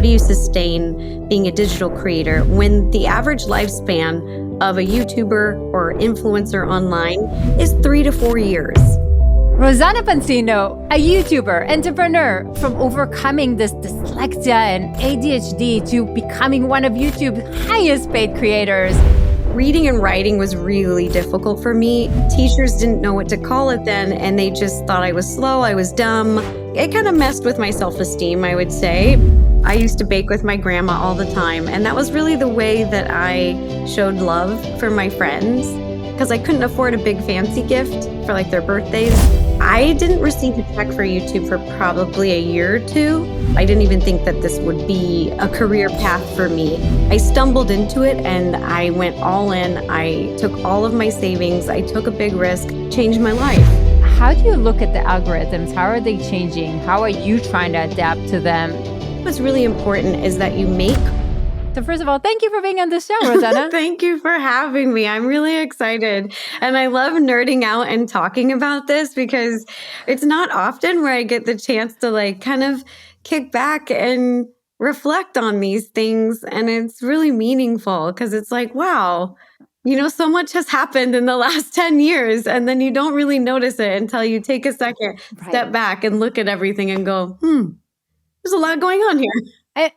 do you sustain being a digital creator when the average lifespan of a YouTuber or influencer online is 3 to 4 years? Rosanna Pansino, a YouTuber, entrepreneur, from overcoming this dyslexia and ADHD to becoming one of YouTube's highest paid creators. Reading and writing was really difficult for me. Teachers didn't know what to call it then, and they just thought I was slow, I was dumb. It kind of messed with my self-esteem, I would say. I used to bake with my grandma all the time, and that was really the way that I showed love for my friends, because I couldn't afford a big fancy gift for like their birthdays. I didn't receive a check for YouTube for probably a year or two. I didn't even think that this would be a career path for me. I stumbled into it and I went all in. I took all of my savings. I took a big risk, changed my life. How do you look at the algorithms? How are they changing? How are you trying to adapt to them? What's really important is that you make. So first of all, thank you for being on the show, Rosanna. Thank you for having me. I'm really excited. And I love nerding out and talking about this because it's not often where I get the chance to like kind of kick back and reflect on these things. And it's really meaningful because it's like, wow, so much has happened in the last 10 years. And then you don't really notice it until you take a second, step back and look at everything and go, there's a lot going on here.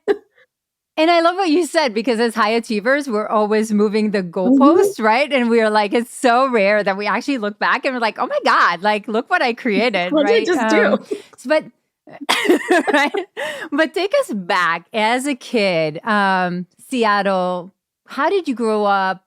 And I love what you said, because as high achievers, we're always moving the goalposts, right? And we are like, it's so rare that we actually look back and we're like, oh my God, like, look what I created, what right? did I just do? But, right? But take us back as a kid, Seattle, how did you grow up?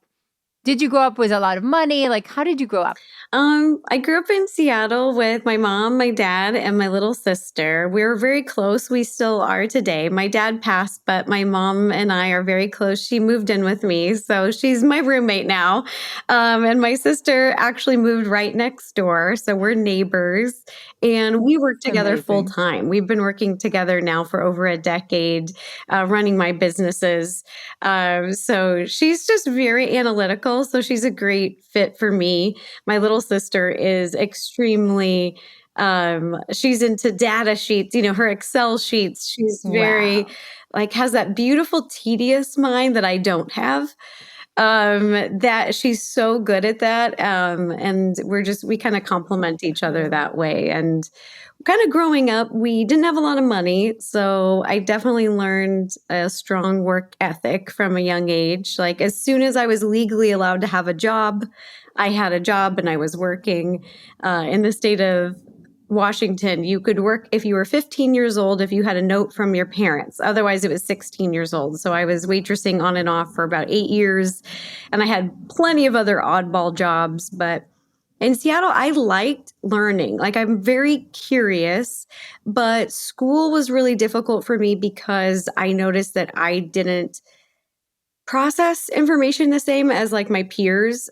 Did you grow up with a lot of money? Like, how did you grow up? I grew up in Seattle with my mom, my dad, and my little sister. We were very close. We still are today. My dad passed, but my mom and I are very close. She moved in with me, so she's my roommate now. And my sister actually moved right next door, so we're neighbors. And we work together full time. We've been working together now for over a decade, running my businesses. So she's just very analytical. So she's a great fit for me. My little sister is extremely, she's into data sheets, her Excel sheets. She's very has that beautiful, tedious mind that I don't have. That she's so good at that. And we kind of complement each other that way. And kind of growing up, we didn't have a lot of money. So I definitely learned a strong work ethic from a young age. Like as soon as I was legally allowed to have a job, I had a job and I was working. In the state of Washington, you could work if you were 15 years old if you had a note from your parents. Otherwise, it was 16 years old. So I was waitressing on and off for about 8 years. And I had plenty of other oddball jobs. But in Seattle, I liked learning. Like I'm very curious, but school was really difficult for me because I noticed that I didn't process information the same as like my peers.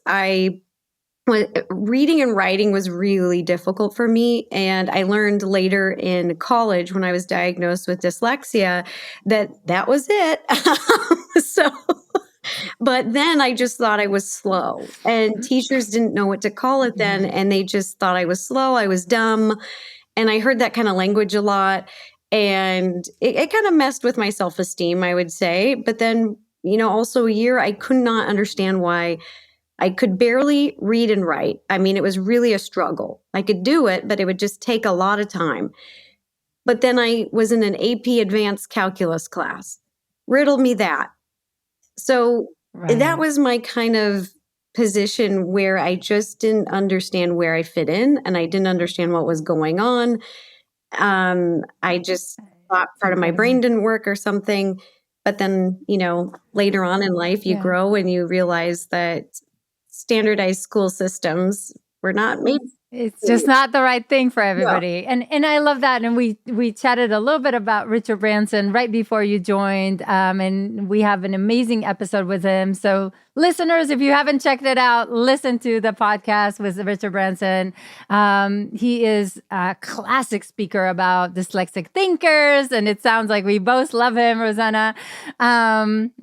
Reading and writing was really difficult for me. And I learned later in college when I was diagnosed with dyslexia that was it. But then I just thought I was slow and teachers didn't know what to call it then. And they just thought I was slow, I was dumb. And I heard that kind of language a lot. And it kind of messed with my self-esteem, I would say. But then, also a year, I could not understand why I could barely read and write. I mean, it was really a struggle. I could do it, but it would just take a lot of time. But then I was in an AP advanced calculus class. Riddle me that. So that was my kind of position where I just didn't understand where I fit in and I didn't understand what was going on. I just thought part of my brain didn't work or something. But then, later on in life, you grow and you realize that standardized school systems were not made. It's just not the right thing for everybody. Yeah. And I love that. And we chatted a little bit about Richard Branson right before you joined. And we have an amazing episode with him. So listeners, if you haven't checked it out, listen to the podcast with Richard Branson. He is a classic speaker about dyslexic thinkers. And it sounds like we both love him, Rosanna.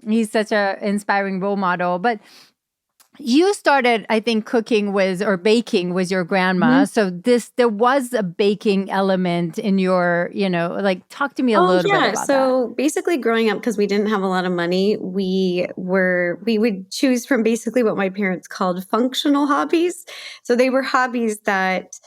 He's such an inspiring role model. But you started, I think, cooking or baking with your grandma. So there was a baking element in your, like, talk to me a Oh little bit yeah. about that. So basically growing up, because we didn't have a lot of money, we would choose from basically what my parents called functional hobbies. So they were hobbies that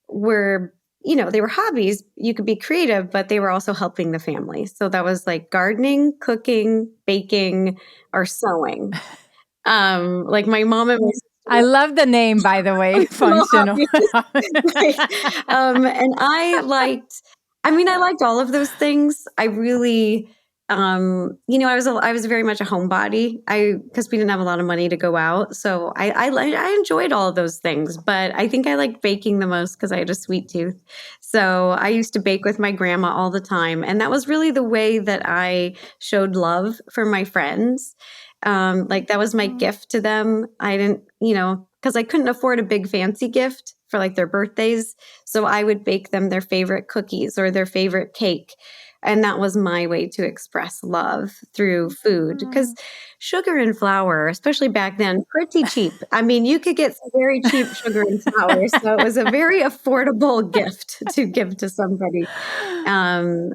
were, they were hobbies. You could be creative, but they were also helping the family. So that was like gardening, cooking, baking, or sewing. Like my mom and my I love the name, by the way, functional functional. hobbies. Right. And I liked all of those things. I really, I was very much a homebody. Because we didn't have a lot of money to go out. So I enjoyed all of those things, but I think I liked baking the most because I had a sweet tooth. So I used to bake with my grandma all the time. And that was really the way that I showed love for my friends. Like that was my gift to them. I didn't, because I couldn't afford a big fancy gift for like their birthdays. So I would bake them their favorite cookies or their favorite cake. And that was my way to express love through food because sugar and flour, especially back then, pretty cheap. I mean, you could get some very cheap sugar and flour. So it was a very affordable gift to give to somebody. And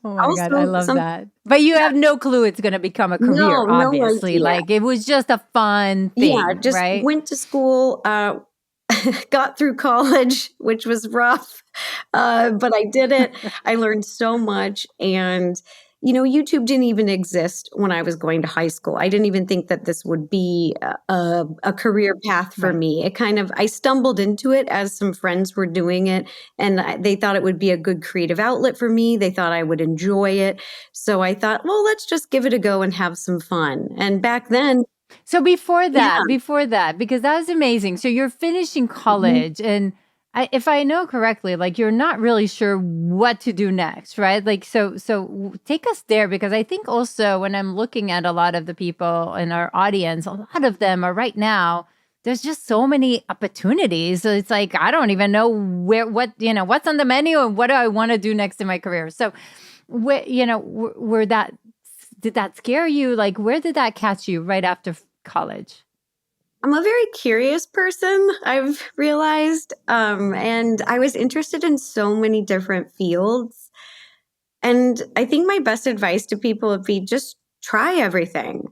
Oh my God, I also love that. But you have no clue it's going to become a career, no obviously. idea. Like, it was just a fun Yeah, thing, just right? went to school, got through college, which was rough, but I did it. I learned so much, and YouTube didn't even exist when I was going to high school. I didn't even think that this would be a career path for Right. me. I stumbled into it as some friends were doing it, and they thought it would be a good creative outlet for me. They thought I would enjoy it, so I thought, well, let's just give it a go and have some fun. And back then, So before yeah. that, because that was amazing. So you're finishing Mhm. college, and if I know correctly, like, you're not really sure what to do next, right? Like, take us there, because I think also when I'm looking at a lot of the people in our audience, a lot of them are right now. There's just so many opportunities. So it's like, I don't even know what's on the menu and what do I want to do next in my career. So, where that did that scare you? Like, where did that catch you right after college? I'm a very curious person, I've realized. And I was interested in so many different fields. And I think my best advice to people would be just try everything.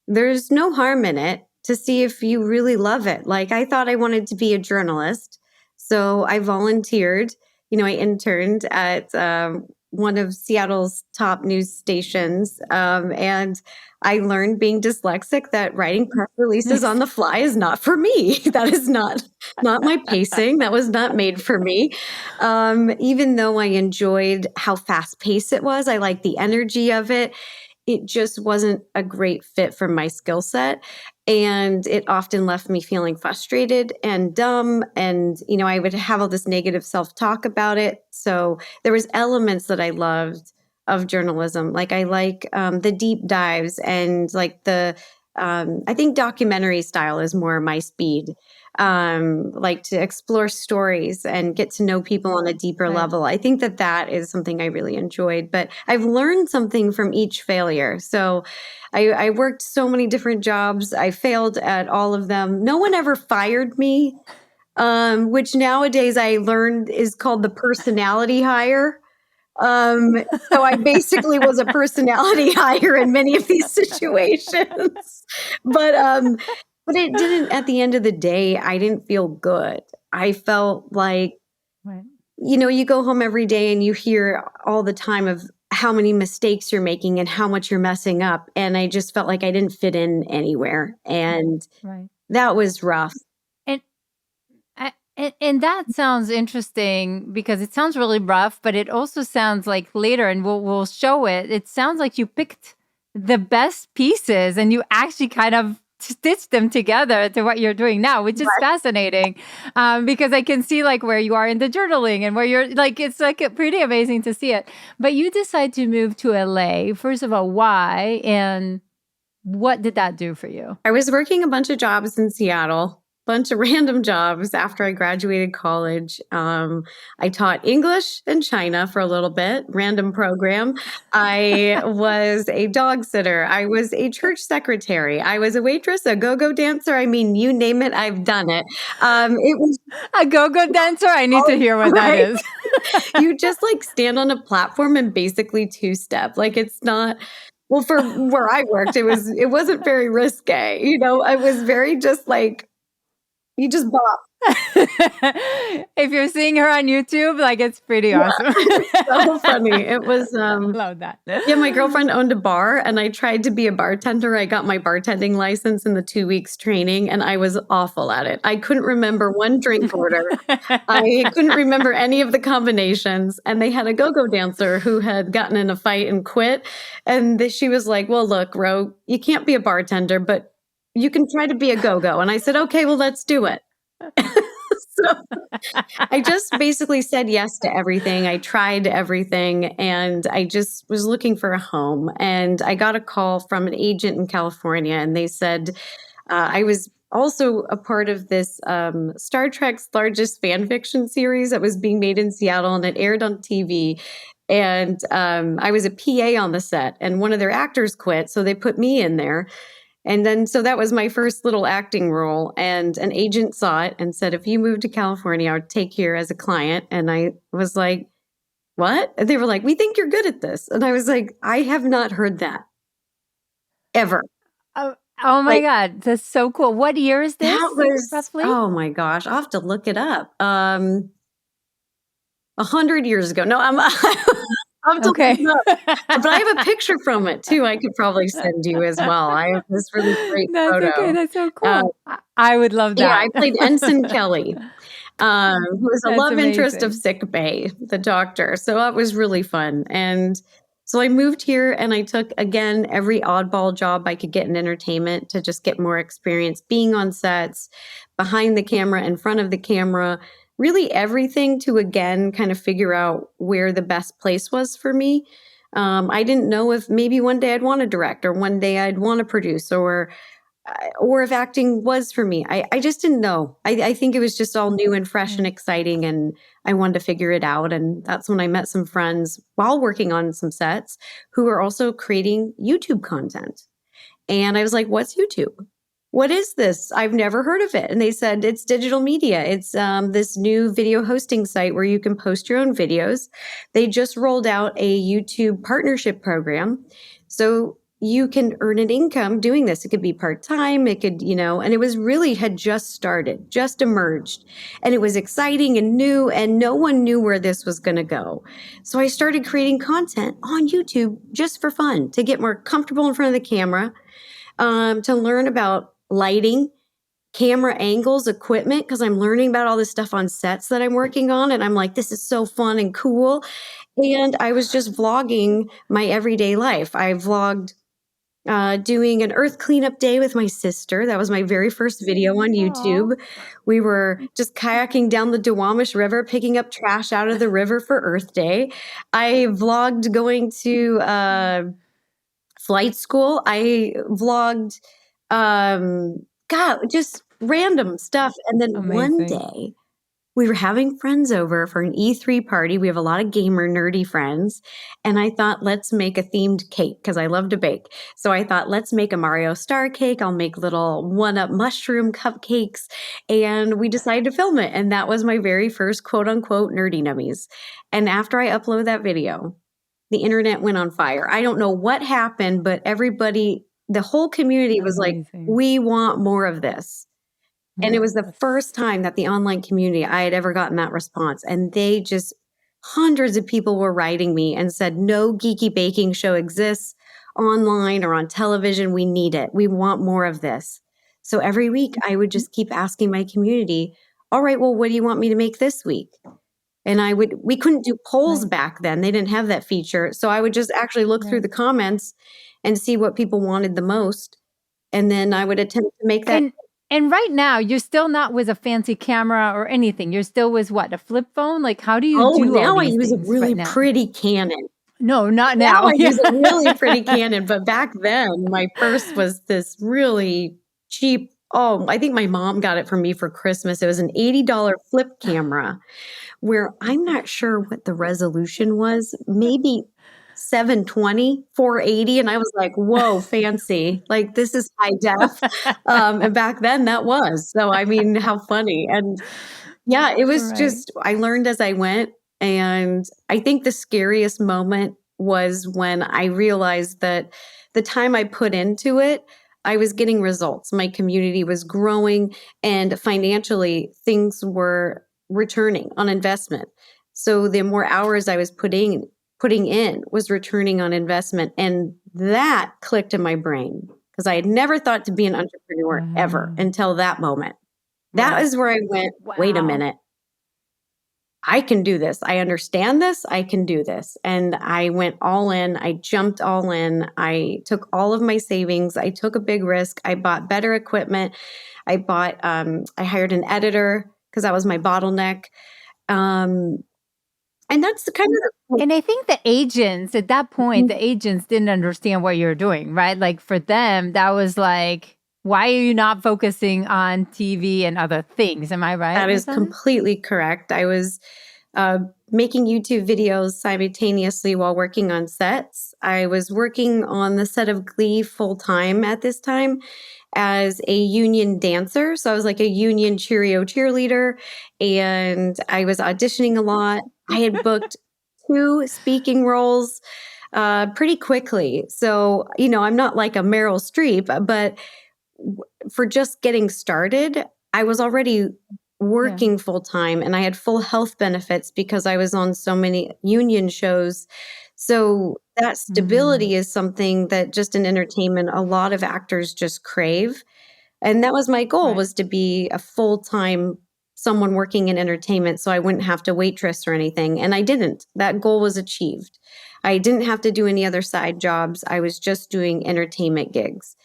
There's no harm in it to see if you really love it. Like, I thought I wanted to be a journalist. So I volunteered. I interned at one of Seattle's top news stations. And I learned, being dyslexic, that writing press releases on the fly is not for me. That is not my pacing. That was not made for me. Even though I enjoyed how fast paced it was, I liked the energy of it. It just wasn't a great fit for my skill set. And it often left me feeling frustrated and dumb. And, I would have all this negative self-talk about it. So there was elements that I loved of journalism. Like I like the deep dives and like I think documentary style is more my speed. Like to explore stories and get to know people on a deeper Right. level. I think that is something I really enjoyed, but I've learned something from each failure. So I worked so many different jobs. I failed at all of them. No one ever fired me, which nowadays I learned is called the personality hire. Um, so I basically was a personality hire in many of these situations. But but it didn't, at the end of the day, I didn't feel good. I felt like, Right. you go home every day and you hear all the time of how many mistakes you're making and how much you're messing up. And I just felt like I didn't fit in anywhere. And Right. that was rough. And and that sounds interesting, because it sounds really rough, but it also sounds like later, and we'll show it. It sounds like you picked the best pieces and you actually kind of stitched them together to what you're doing now, which is fascinating, because I can see like where you are in the journaling and where you're like, it's like pretty amazing to see it. But you decide to move to LA. First of all, why? And what did that do for you? I was working a bunch of jobs in Seattle. bunch of random jobs after I graduated college. I taught English in China for a little bit, random program. I was a dog sitter. I was a church secretary. I was a waitress, a go-go dancer. I mean, you name it, I've done it. It was A go-go dancer? I need to hear what that is. you just like stand on a platform and basically two-step. Like it's not well, for where I worked, it wasn't very risque. I was very just like you just bop. If you're seeing her on YouTube, like it's pretty awesome. It's so funny. It was Love that. yeah, my girlfriend owned a bar and I tried to be a bartender. I got my bartending license in the 2 weeks training and I was awful at it. I couldn't remember one drink order. I couldn't remember any of the combinations. And they had a go-go dancer who had gotten in a fight and quit. And she was like, well, look, Ro, you can't be a bartender, but you can try to be a go-go. And I said, okay, well, let's do it. So I just basically said yes to everything. I tried everything and I just was looking for a home. And I got a call from an agent in California and they said I was also a part of this Star Trek's largest fan fiction series that was being made in Seattle and it aired on TV. And I was a PA on the set and one of their actors quit. So they put me in there. And then, so that was my first little acting role. And an agent saw it and said, if you move to California, I'll take you as a client. And I was like, what? And they were like, we think you're good at this. And I was like, I have not heard that ever. Oh my God. That's so cool. What year is this? That was, roughly? oh my gosh, I'll have to look it up. 100 years ago. No, I'm Okay. But I have a picture from it too. I could probably send you as well. I have this really great That's photo. okay. That's so cool. I would love that. Yeah, I played Ensign Kelly, who was a That's love interest of amazing. Sick Bay, the doctor. So that was really fun. And so I moved here and I took, again, every oddball job I could get in entertainment to just get more experience being on sets, behind the camera, in front of the camera, really everything to, again, kind of figure out where the best place was for me. I didn't know if maybe one day I'd want to direct or one day I'd want to produce or if acting was for me. I just didn't know. I think it was just all new and fresh and exciting and I wanted to figure it out. And that's when I met some friends while working on some sets who were also creating YouTube content. And I was like, what's YouTube? What is this? I've never heard of it. And they said, it's digital media. It's this new video hosting site where you can post your own videos. They just rolled out a YouTube partnership program. So you can earn an income doing this. It could be part-time. It could, and it was really had just started, just emerged. And it was exciting and new and no one knew where this was going to go. So I started creating content on YouTube just for fun, to get more comfortable in front of the camera, to learn about lighting, camera angles, equipment, because I'm learning about all this stuff on sets that I'm working on. And I'm like, this is so fun and cool. And I was just vlogging my everyday life. I vlogged doing an earth cleanup day with my sister. That was my very first video on YouTube. We were just kayaking down the Duwamish River, picking up trash out of the river for Earth Day. I vlogged going to flight school. I vlogged just random stuff. And then one day we were having friends over for an E3 party. We have a lot of gamer nerdy friends. And I thought, let's make a themed cake because I love to bake. So I thought, let's make a Mario Star cake. I'll make little one-up mushroom cupcakes. And we decided to film it. And that was my very first quote unquote Nerdy Nummies. And after I uploaded that video, the internet went on fire. I don't know what happened, but everybody, the whole community was like, we want more of this. And it was the first time that the online community, I had ever gotten that response. And they just, hundreds of people were writing me and said, no geeky baking show exists online or on television. We need it. We want more of this. So every week I would just keep asking my community, all right, well, what do you want me to make this week? And we couldn't do polls back then. They didn't have that feature. So I would just actually look through the comments and see what people wanted the most. And then I would attempt to make that. And right now, you're still not with a fancy camera or anything. You're still with what, a flip phone? Like, how do you do now all I these use a things really right now? pretty Canon. No, not now. Now I use a really pretty Canon. But back then, my first was this really cheap Oh, I think my mom got it for me for Christmas. It was an $80 flip camera where I'm not sure what the resolution was, maybe 720, 480. And I was like, whoa, fancy. Like, this is high def. And back then that was. So, I mean, how funny. And yeah, it was Right. just, I learned as I went. And I think the scariest moment was when I realized that the time I put into it, I was getting results. My community was growing, and financially, things were returning on investment. So the more hours I was putting in was returning on investment. And that clicked in my brain because I had never thought to be an entrepreneur ever Wow. until that moment. That Right. is where I went, wait a Wow. minute. I can do this. I understand this. I can do this. And I went all in. I jumped all in. I took all of my savings. I took a big risk. I bought better equipment. I hired an editor because that was my bottleneck. And that's the kind of And I think the agents at that point, the agents didn't understand what you're doing, right? Like for them, that was like, why are you not focusing on TV and other things? Am I right, that is Rosanna? completely correct. I was making YouTube videos simultaneously while working on sets. I was working on the set of Glee full time at this time as a union dancer. So I was like a union Cheerio cheerleader, and I was auditioning a lot. I had booked 2 speaking roles pretty quickly. So, I'm not like a Meryl Streep, but for just getting started, I was already Yeah. working full time, and I had full health benefits because I was on so many union shows. So that stability is something that just in entertainment, a lot of actors just crave. And that was my goal, Right. was to be a full-time someone working in entertainment so I wouldn't have to waitress or anything. And I didn't. That goal was achieved. I didn't have to do any other side jobs. I was just doing entertainment gigs.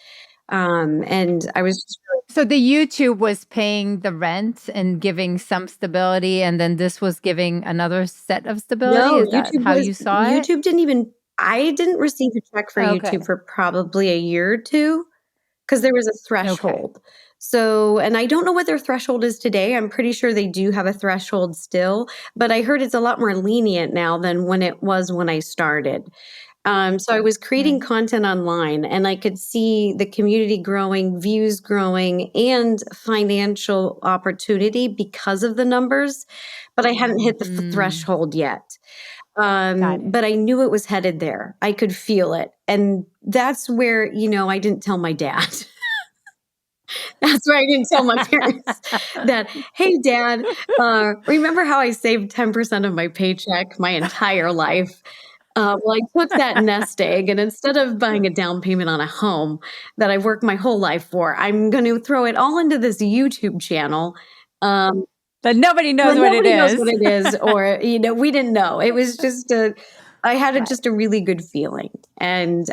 And I was just So the YouTube was paying the rent and giving some stability, and then this was giving another set of stability. no, Is that how you saw it? YouTube didn't even I didn't receive a check for Okay. YouTube for probably a year or 2. 'Cause there was a Okay. threshold. So, and I don't know what their threshold is today. I'm pretty sure they do have a threshold still, but I heard it's a lot more lenient now than when it was when I started. So I was creating Right. content online, and I could see the community growing, views growing, and financial opportunity because of the numbers, but I hadn't hit the Mm, threshold yet. got it. But I knew it was headed there. I could feel it. And that's where, I didn't tell my dad. That's where I didn't tell my parents that, "Hey, dad, remember how I saved 10% of my paycheck my entire life? Well, I took that nest egg, and instead of buying a down payment on a home that I've worked my whole life for, I'm gonna throw it all into this YouTube channel." Um, But nobody knows but what it nobody knows is. what it is, or, we didn't know. It was just I had Right. just a really good feeling. And,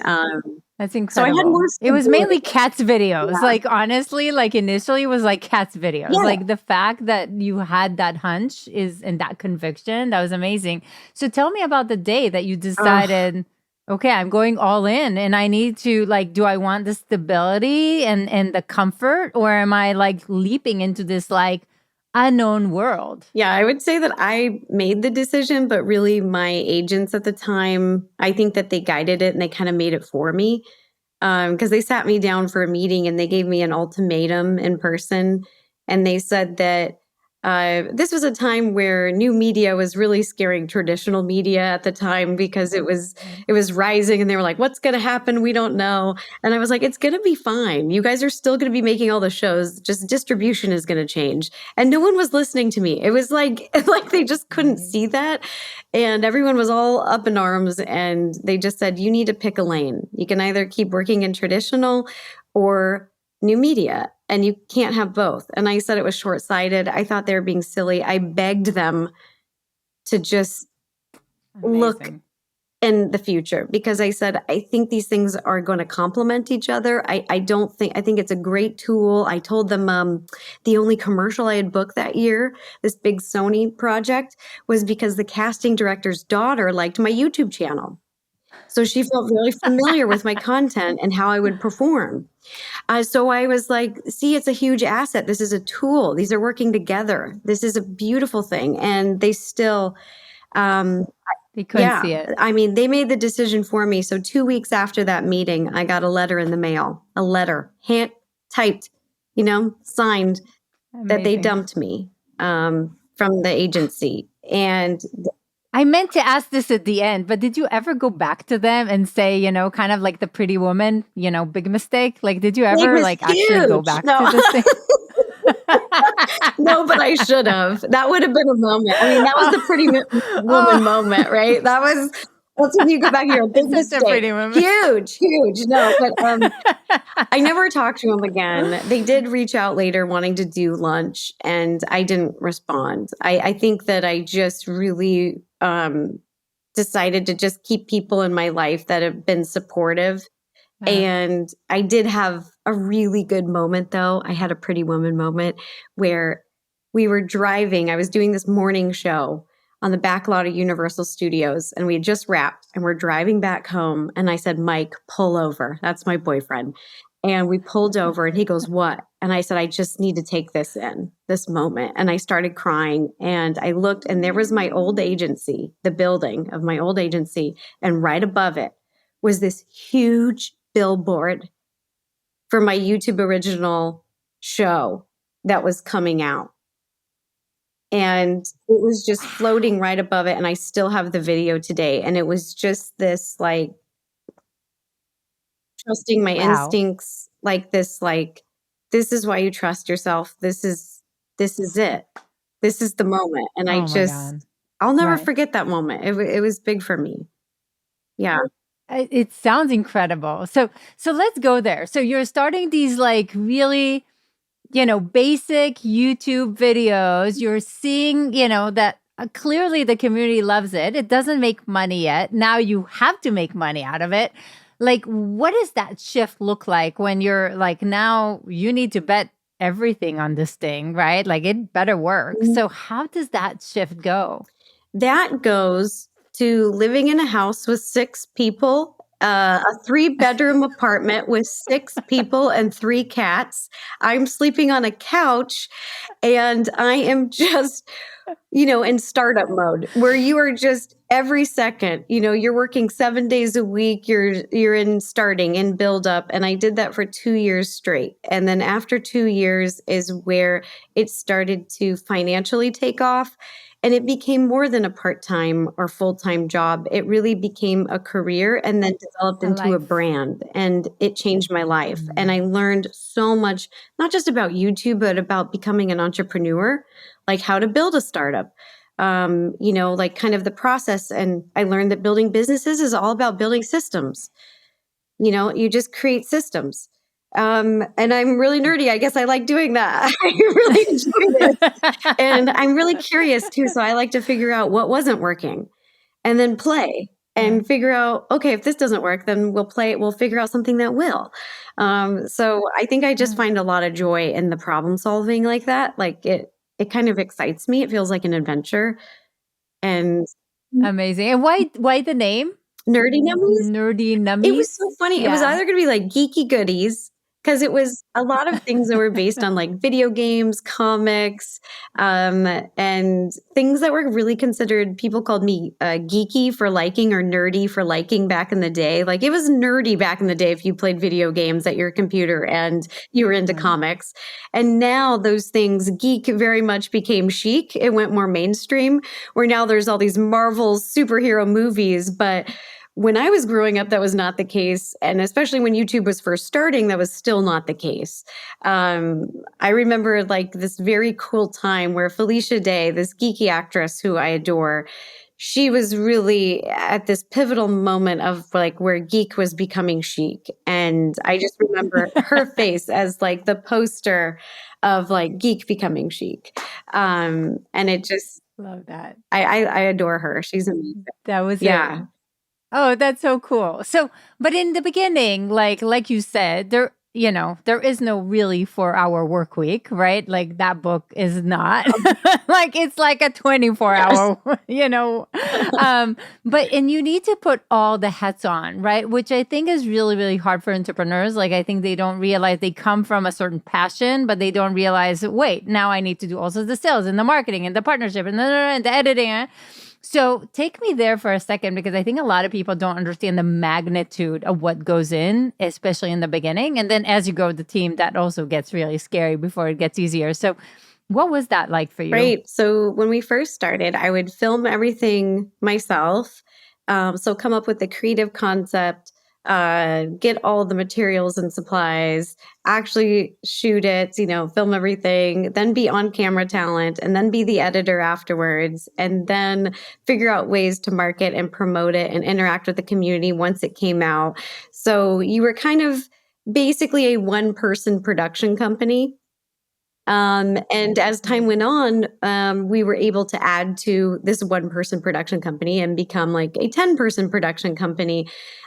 That's so I had more incredible. It was stability. mainly cats videos. Yeah. Like honestly, like initially it was like cats videos. Yeah. Like the fact that you had that hunch is and that conviction, that was amazing. So tell me about the day that you Ugh. decided, okay, I'm going all in and I need to like, do I want the stability and the comfort, or am I like leaping into this like unknown world? Yeah, I would say that I made the decision, but really my agents at the time, I think that they guided it and they kinda made it for me. Because they sat me down for a meeting and they gave me an ultimatum in person, and they said that, this was a time where new media was really scaring traditional media at the time because Right. it was rising, and they were like, "What's gonna happen? We don't know." And I was like, "It's gonna be fine. You guys are still gonna be making all the shows, just distribution is gonna change." And no one was listening to me. It was like like they just couldn't Right. see that, and everyone was all up in arms, and they just said, "You need to pick a lane. You can either keep working in traditional or new media, and you can't have both." And I said it was short-sighted. I thought they were being silly. I begged them to just look Amazing. in the future because I said, "I think these things are gonna complement each other. I don't think I think it's a great tool." I told them, the only commercial I had booked that year, this big Sony project, was because the casting director's daughter liked my YouTube channel. So she felt really familiar with my content and how I would perform. So I was like, see, it's a huge asset. This is a tool. These are working together. This is a beautiful thing. And they still, They couldn't yeah, see it. I mean, they made the decision for me. So 2 weeks after that meeting, I got a letter in the mail, a letter, hand typed, signed, that they Amazing. dumped me from the agency. And I meant to ask this at the end, but did you ever go back to them and say, kind of like the Pretty Woman, big mistake? Like, did you it ever was like actually go huge. back No. to this thing? No, but I should have. That would have been a moment. I mean, that was the Pretty Woman moment, right? That's when you go back here, a big Such a mistake. Pretty Woman. Huge. No, but I never talked to them again. They did reach out later wanting to do lunch, and I didn't respond. I think that I just really decided to just keep people in my life that have been supportive. And I did have a really good moment, though. I had a Pretty Woman moment where we were driving. I was doing this morning show on the back lot of Universal Studios, and we had just wrapped, and we're driving back home. And I said, Mike, pull over. That's my boyfriend. And we pulled over, and he goes, what? And I said, I just need to take this in, this moment. And I started crying, and I looked, and there was my old agency, the building of my old agency. And right above it was this huge billboard for my YouTube original show that was coming out. And it was just floating right above it. And I still have the video today. And it was just this like trusting my instincts, like this is why you trust yourself. This is it. This is the moment. And I'll never forget that moment. It was big for me. Yeah. It sounds incredible. So let's go there. So you're starting these like really, basic YouTube videos. You're seeing, that clearly the community loves it. It doesn't make money yet. Now you have to make money out of it. Like, what does that shift look like when you're like, now you need to bet everything on this thing, right? Like it better work. So how does that shift go? That goes to living in a house with 6 people, a 3-bedroom apartment with 6 people and 3 cats. I'm sleeping on a couch, and I am just, in startup mode where you are just every second, you're working 7 days a week. You're in starting in build up. And I did that for 2 years straight. And then after 2 years is where it started to financially take off. And it became more than a part-time or full-time job. It really became a career and then developed into a brand. And it changed my life. And I learned so much, not just about YouTube, but about becoming an entrepreneur, like how to build a startup, like kind of the process. And I learned that building businesses is all about building systems. You just create systems. And I'm really nerdy. I guess I like doing that. I really enjoy this. And I'm really curious too. So I like to figure out what wasn't working and then play and figure out, okay, if this doesn't work, then we'll figure out something that will. So I think I just find a lot of joy in the problem solving like that. Like it kind of excites me. It feels like an adventure. And amazing. And why the name? Nerdy Nummies? Nerdy Nummies? It was so funny. Yeah. It was either going to be like geeky goodies, because it was a lot of things that were based on like video games, comics, and things that were really considered, people called me geeky for liking or nerdy for liking back in the day. Like it was nerdy back in the day if you played video games at your computer and you were into comics. And now those things, geek very much became chic. It went more mainstream, where now there's all these Marvel superhero movies, but when I was growing up, that was not the case. And especially when YouTube was first starting, that was still not the case. I remember like this very cool time where Felicia Day, this geeky actress who I adore, she was really at this pivotal moment of like where geek was becoming chic. And I just remember her face as like the poster of like geek becoming chic. And it just, love that. I adore her. She's amazing. That was it. Oh, that's so cool. So, but in the beginning, like you said, there is no really 4-hour work week, right? Like that book is not like it's like a 24-hour, and you need to put all the hats on, right? Which I think is really, really hard for entrepreneurs. Like I think they don't realize they come from a certain passion, but they don't realize, wait, now I need to do also the sales and the marketing and the partnership and the editing. So take me there for a second, because I think a lot of people don't understand the magnitude of what goes in, especially in the beginning. And then as you grow the team, that also gets really scary before it gets easier. So what was that like for you? Right. So when we first started, I would film everything myself. So come up with the creative concept, get all the materials and supplies, actually shoot it, film everything, then be on camera talent, and then be the editor afterwards, and then figure out ways to market and promote it and interact with the community once it came out. So you were kind of basically a one-person production company. And as time went on, we were able to add to this one-person production company and become like a 10-person production company.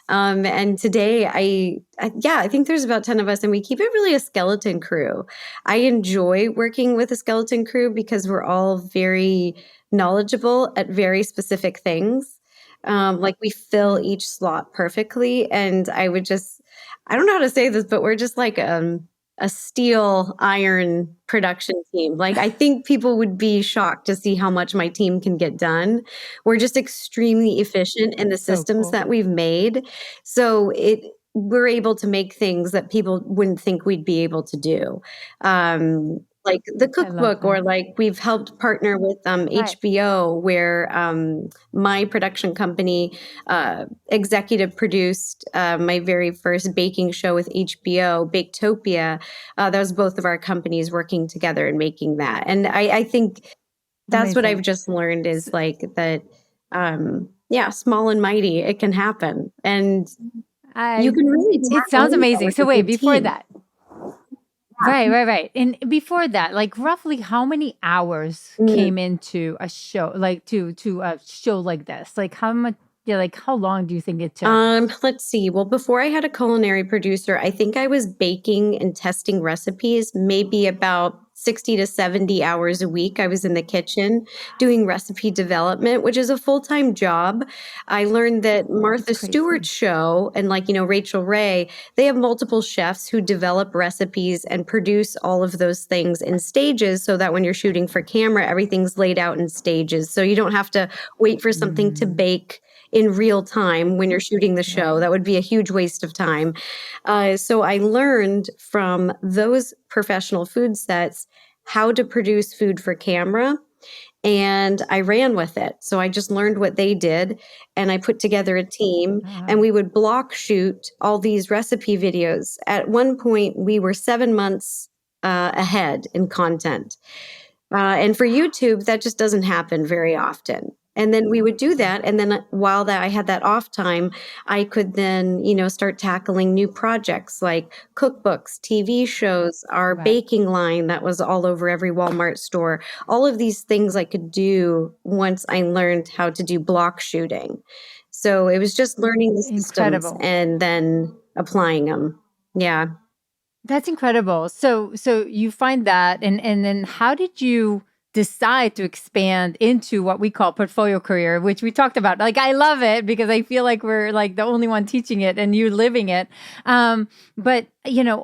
And today, I think there's about 10 of us, and we keep it really a skeleton crew. I enjoy working with a skeleton crew because we're all very knowledgeable at very specific things. Like we fill each slot perfectly. And I don't know how to say this, but we're just like a steel iron production team. Like I think people would be shocked to see how much my team can get done. We're just extremely efficient in the systems that we've made. So we're able to make things that people wouldn't think we'd be able to do. Like the cookbook, or like we've helped partner with HBO, where my production company executive produced my very first baking show with HBO, Baketopia. That was both of our companies working together and making that. And I think that's what I've just learned is like that, small and mighty, it can happen. And you can really it sounds amazing. So wait, before that. Right. And before that, like roughly how many hours came into a show, like to a show like this? Like how much, like how long do you think it took? Let's see. Well, before I had a culinary producer, I think I was baking and testing recipes, maybe about 60 to 70 hours a week. I was in the kitchen doing recipe development, which is a full-time job. I learned that Martha Stewart's show and Rachel Ray, they have multiple chefs who develop recipes and produce all of those things in stages, so that when you're shooting for camera, everything's laid out in stages. So you don't have to wait for something to bake in real time when you're shooting the show. That would be a huge waste of time. So I learned from those professional food sets how to produce food for camera, and I ran with it. So I just learned what they did, and I put together a team, and we would block shoot all these recipe videos. At one point, we were 7 months ahead in content. And for YouTube, that just doesn't happen very often. And then we would do that. And then while I had that off time, I could then, start tackling new projects like cookbooks, TV shows, our baking line that was all over every Walmart store. All of these things I could do once I learned how to do block shooting. So it was just learning the systems and then applying them. Yeah. That's incredible. So you find that, and then how did you decide to expand into what we call portfolio career, which we talked about? Like, I love it because I feel like we're like the only one teaching it and you living it. But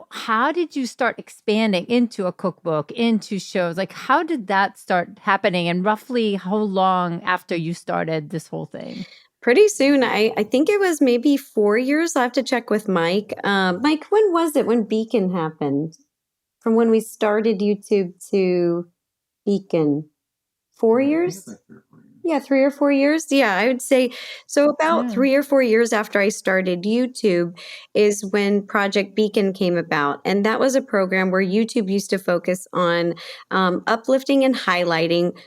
how did you start expanding into a cookbook, into shows? Like, how did that start happening? And roughly how long after you started this whole thing? Pretty soon. I think it was maybe 4 years. I'll have to check with Mike. Mike, when was it when Beacon happened? From when we started YouTube to Beacon? 4 years? Yeah, 3 or 4 years. Yeah, I would say so. About 3 or 4 years after I started YouTube is when Project Beacon came about. And that was a program where YouTube used to focus on uplifting and highlighting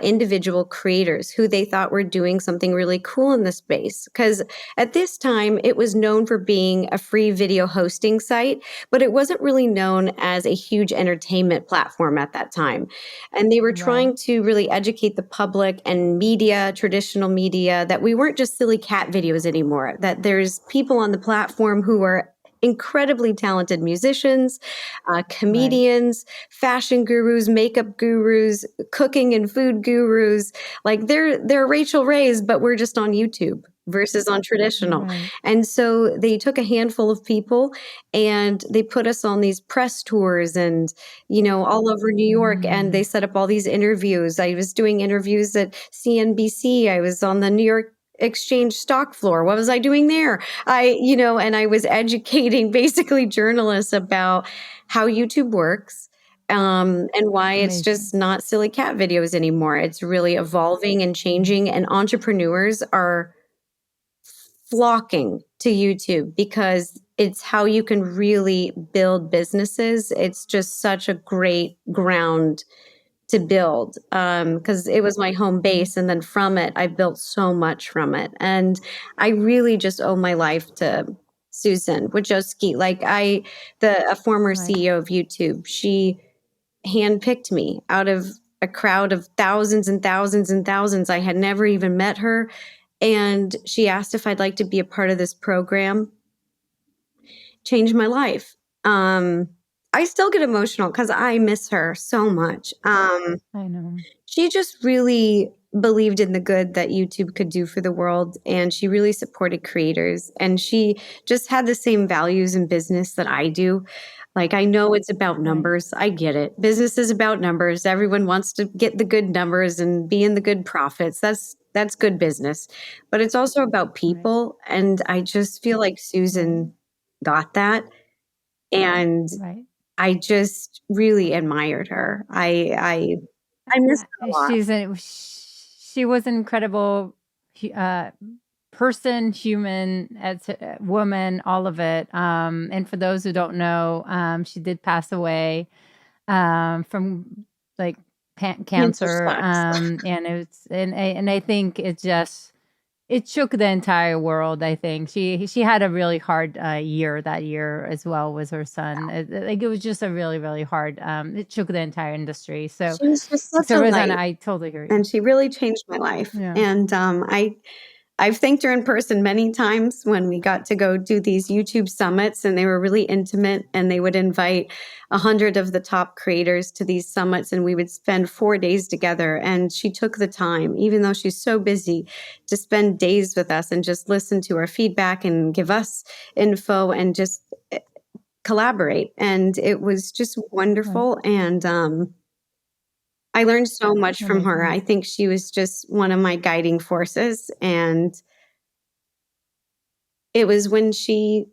individual creators who they thought were doing something really cool in the space. Because at this time, it was known for being a free video hosting site, but it wasn't really known as a huge entertainment platform at that time. And they were trying to really educate the public and media, traditional media, that we weren't just silly cat videos anymore, that there's people on the platform who are incredibly talented musicians, comedians, fashion gurus, makeup gurus, cooking and food gurus. Like they're Rachel Ray's, but we're just on YouTube versus on traditional. Right. And so they took a handful of people and they put us on these press tours and, all over New York. And they set up all these interviews. I was doing interviews at CNBC. I was on the New York Exchange stock floor. What was I doing there? And I was educating basically journalists about how YouTube works. And why it's Amazing. just not silly cat videos anymore. It's really evolving and changing, and entrepreneurs are flocking to YouTube because it's how you can really build businesses. It's just such a great ground to build because it was my home base. And then from it, I built so much from it. And I really just owe my life to Susan Wojcicki. A former Right. CEO of YouTube, she handpicked me out of a crowd of thousands and thousands and thousands. I had never even met her. And she asked if I'd like to be a part of this program. Changed my life. I still get emotional because I miss her so much. I know. She just really believed in the good that YouTube could do for the world, and she really supported creators, and she just had the same values in business that I do. Like, I know it's about numbers. I get it. Business is about numbers. Everyone wants to get the good numbers and be in the good profits. That's good business. But it's also about people, and I just feel like Susan got that, and Right. I just really admired her. I miss her a lot. She was an incredible person, human, as a woman, all of it. And for those who don't know, she did pass away from like Cancer cancer. sucks. And and I think it shook the entire world. I think she had a really hard year that year as well with her son. It was just a really, really hard. It shook the entire industry. So She was just such a Rosanna, light, I totally hear you. and she really changed my life. Yeah. And I've thanked her in person many times when we got to go do these YouTube summits, and they were really intimate, and they would invite 100 of the top creators to these summits, and we would spend 4 days together. And she took the time, even though she's so busy, to spend days with us and just listen to our feedback and give us info and just collaborate. And it was just wonderful. And I learned so much from her. Amazing. I think she was just one of my guiding forces. And it was when she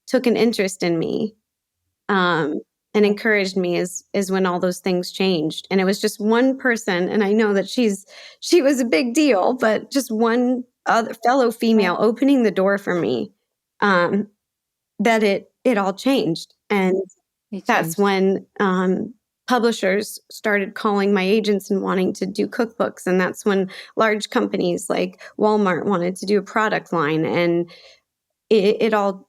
took an interest in me and encouraged me is when all those things changed. And it was just one person. And I know that she was a big deal, but just one other fellow female opening the door for me, that it all changed. And It that's changed. when publishers started calling my agents and wanting to do cookbooks. And that's when large companies like Walmart wanted to do a product line. And it all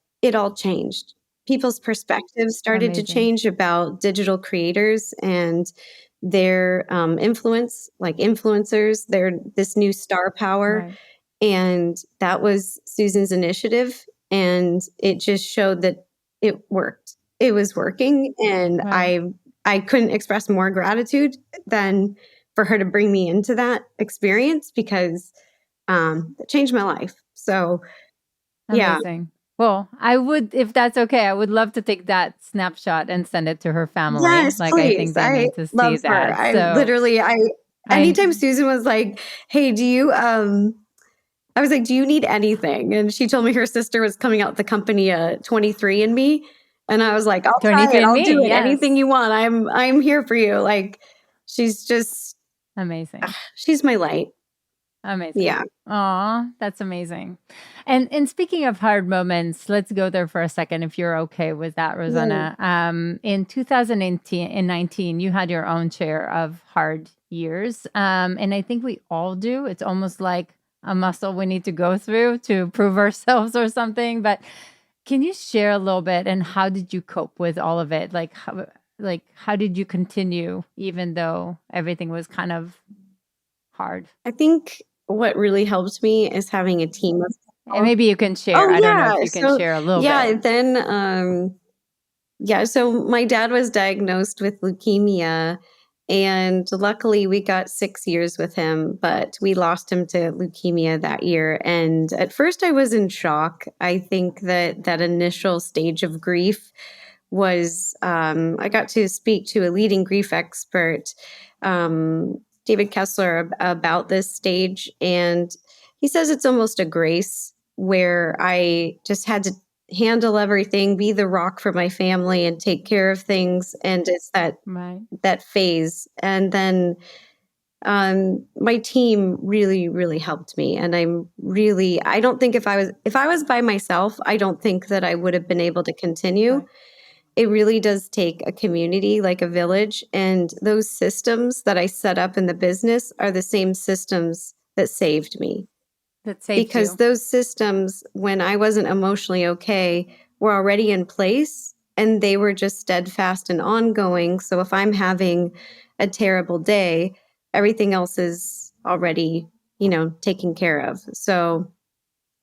changed. People's perspectives started to Amazing. change about digital creators and their influence, like influencers. They're this new star power. Right. And that was Susan's initiative. And it just showed that it worked. It was working. And Right. I couldn't express more gratitude than for her to bring me into that experience because it changed my life. So, yeah. Amazing. Well, I would, if that's okay, I would love to take that snapshot and send it to her family. Yes, Like, I please. think they I need to see love her. that. So I, Anytime Susan was like, "Hey, do you I was like, "Do you need anything?" And she told me her sister was coming out with the company 23andMe, and I was like, "I'll try it. I'll do 23andMe, it. Anything yes. you want. I'm here for you." Like she's just Amazing. she's my light. Amazing. Yeah. Aw, that's amazing. And speaking of hard moments, let's go there for a second if you're okay with that, Yeah. Rosanna. In 2019, you had your own share of hard years. And I think we all do. It's almost like a muscle we need to go through to prove ourselves or something. But can you share a little bit and how did you cope with all of it? How did you continue even though everything was kind of hard? I think what really helped me is having a team of And maybe you can share. I don't know if you can share a little bit. Then so my dad was diagnosed with leukemia, and luckily we got 6 years with him, but we lost him to leukemia that year. And at first I was in shock. I think that initial stage of grief was, I got to speak to a leading grief expert, David Kessler, about this stage. And he says it's almost a grace where I just had to handle everything, be the rock for my family and take care of things. And it's that phase. And then my team really, really helped me. And I don't think if I was by myself, I don't think that I would have been able to continue. Right. It really does take a community, like a village. And those systems that I set up in the business are the same systems that saved me. Because those systems, when I wasn't emotionally okay, were already in place and they were just steadfast and ongoing. So if I'm having a terrible day, everything else is already, taken care of. So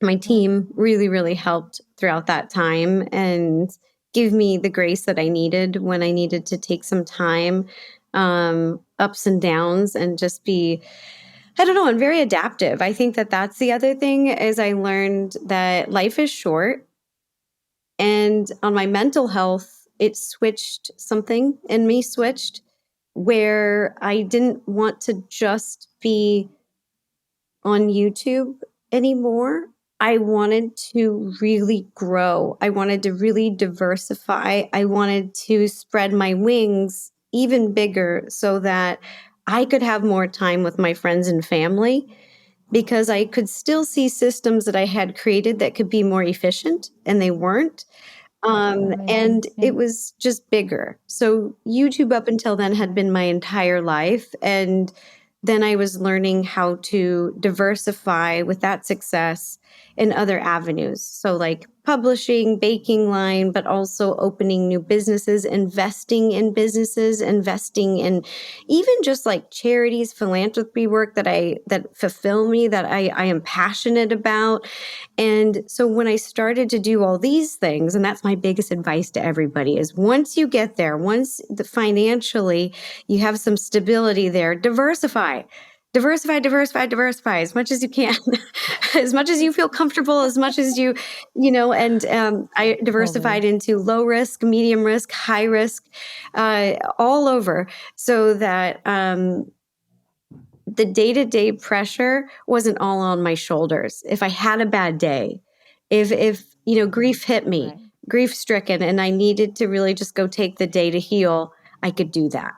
my team really, really helped throughout that time and give me the grace that I needed when I needed to take some time, ups and downs, and just be, I don't know, I'm very adaptive. I think that that's the other thing is I learned that life is short. And on my mental health, something in me switched where I didn't want to just be on YouTube anymore. I wanted to really grow. I wanted to really diversify. I wanted to spread my wings even bigger so that I could have more time with my friends and family, because I could still see systems that I had created that could be more efficient, and they weren't. And it was just bigger. So YouTube up until then had been my entire life. And then I was learning how to diversify with that success in other avenues. So like publishing, baking line, but also opening new businesses, investing in businesses, investing in even just like charities, philanthropy work that fulfill me, that I am passionate about. And so when I started to do all these things, and that's my biggest advice to everybody, is once you get there, financially you have some stability there, diversify as much as you can, as much as you feel comfortable, as much as and I diversified into low risk, medium risk, high risk, all over, so that the day-to-day pressure wasn't all on my shoulders. If I had a bad day, if grief hit me, grief stricken, and I needed to really just go take the day to heal, I could do that.